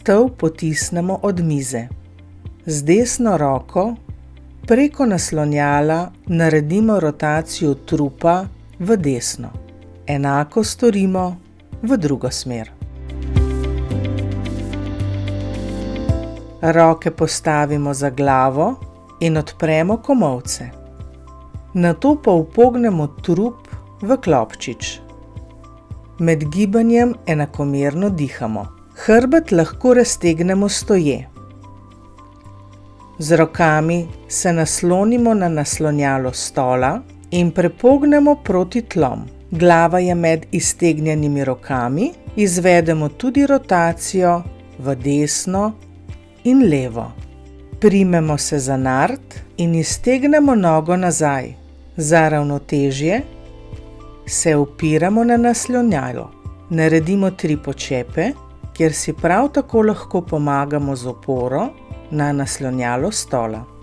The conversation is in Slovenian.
stol potisnemo od mize. Z desno roko preko naslonjala naredimo rotacijo trupa v desno. Enako storimo v drugo smer. Roke postavimo za glavo in odpremo komolce. Nato pa upognemo trup v klobčič. Med gibanjem enakomerno dihamo. Hrbet lahko raztegnemo stoje. Z rokami se naslonimo na naslonjalo stola in prepognemo proti tlom. Glava je med iztegnjenimi rokami, izvedemo tudi rotacijo v desno in levo. Primemo se za nard in iztegnemo nogo nazaj. Za ravnotežje se opiramo na naslonjalo. Naredimo 3 počepe, kjer si prav tako lahko pomagamo z oporo na naslonjalo stola.